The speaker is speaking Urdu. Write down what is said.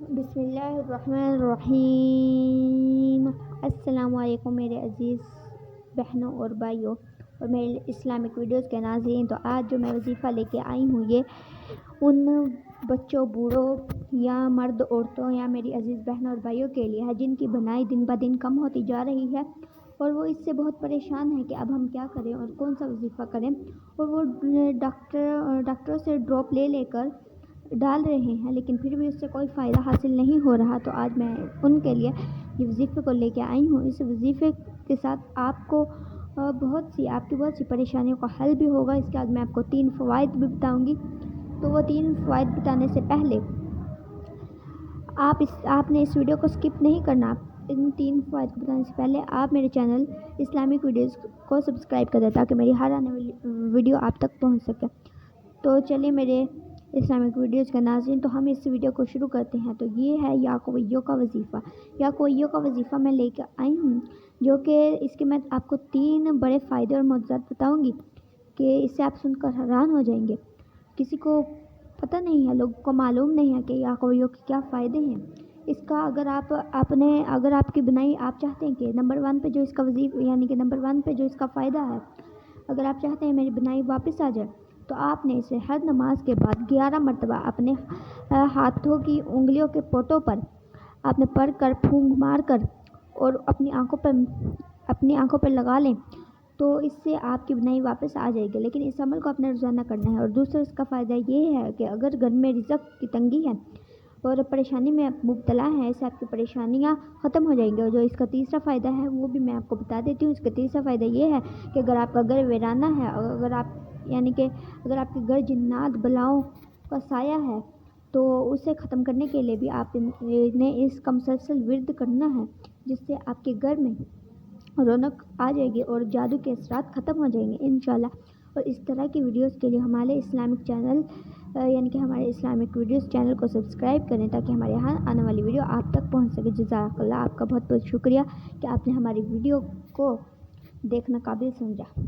بسم اللہ الرحمن الرحیم۔ السلام علیکم میرے عزیز بہنوں اور بھائیوں اور میرے اسلامک ویڈیوز کے ناظرین۔ تو آج جو میں وظیفہ لے کے آئی ہوں یہ ان بچوں، بوڑھوں یا مرد عورتوں یا میری عزیز بہنوں اور بھائیوں کے لیے ہے جن کی بنائی دن بہ دن کم ہوتی جا رہی ہے اور وہ اس سے بہت پریشان ہیں کہ اب ہم کیا کریں اور کون سا وظیفہ کریں، اور وہ ڈاکٹروں سے ڈراپ لے کر ڈال رہے ہیں لیکن پھر بھی اس سے کوئی فائدہ حاصل نہیں ہو رہا۔ تو آج میں ان کے لیے یہ وظیفے کو لے کے آئی ہوں۔ اس وظیفے کے ساتھ آپ کی بہت سی پریشانیوں کا حل بھی ہوگا۔ اس کے بعد میں آپ کو 3 فوائد بھی بتاؤں گی۔ تو وہ 3 فوائد بتانے سے پہلے آپ نے اس ویڈیو کو سکپ نہیں کرنا۔ ان 3 فوائد کو بتانے سے پہلے آپ میرے چینل اسلامک ویڈیوز کو سبسکرائب کر دیں تاکہ میری ہر آنے والی ویڈیو آپ تک پہنچ سکے۔ تو چلیے میرے اسلامک ویڈیوز کے ناظرین، تو ہم اس ویڈیو کو شروع کرتے ہیں۔ تو یہ ہے یا کوئیوں کا وظیفہ۔ یا کوئیوں کا وظیفہ میں لے کے آئی ہوں جو کہ اس کے میں آپ کو 3 بڑے فائدے اور معجزات بتاؤں گی کہ اس سے آپ سن کر حیران ہو جائیں گے۔ کسی کو پتہ نہیں ہے، لوگوں کو معلوم نہیں ہے کہ یا کوئیوں کے کیا فائدے ہیں۔ اس کا اگر آپ کی بنائی آپ چاہتے ہیں کہ نمبر 1 پہ جو اس کا وظیفہ نمبر 1 پہ جو اس کا فائدہ ہے، اگر آپ چاہتے ہیں میری بنائی واپس آ جائے تو آپ نے اسے ہر نماز کے بعد 11 مرتبہ اپنے ہاتھوں کی انگلیوں کے پوٹوں پر آپ نے پڑھ کر پھونک مار کر اور اپنی آنکھوں پر لگا لیں تو اس سے آپ کی بنائی واپس آ جائے گی۔ لیکن اس عمل کو اپنے روزانہ کرنا ہے۔ اور دوسرا اس کا فائدہ یہ ہے کہ اگر گھر میں رزق کی تنگی ہے اور پریشانی میں مبتلا ہیں، اس سے آپ کی پریشانیاں ختم ہو جائیں گی۔ اور جو اس کا تیسرا فائدہ ہے وہ بھی میں آپ کو بتا دیتی ہوں۔ اس کا تیسرا فائدہ یہ ہے کہ اگر آپ کا گھر ویرانہ ہے، اگر آپ کے گھر جنات بلاؤں کا سایہ ہے تو اسے ختم کرنے کے لیے بھی آپ نے اس کا مسلسل ورد کرنا ہے، جس سے آپ کے گھر میں رونق آ جائے گی اور جادو کے اثرات ختم ہو جائیں گے انشاءاللہ۔ اور اس طرح کی ویڈیوز کے لیے ہمارے اسلامک ویڈیوز چینل کو سبسکرائب کریں تاکہ ہمارے یہاں آنے والی ویڈیو آپ تک پہنچ سکے۔ جزاک اللہ، آپ کا بہت بہت شکریہ کہ آپ نے ہماری ویڈیو کو دیکھنا قابل سمجھا۔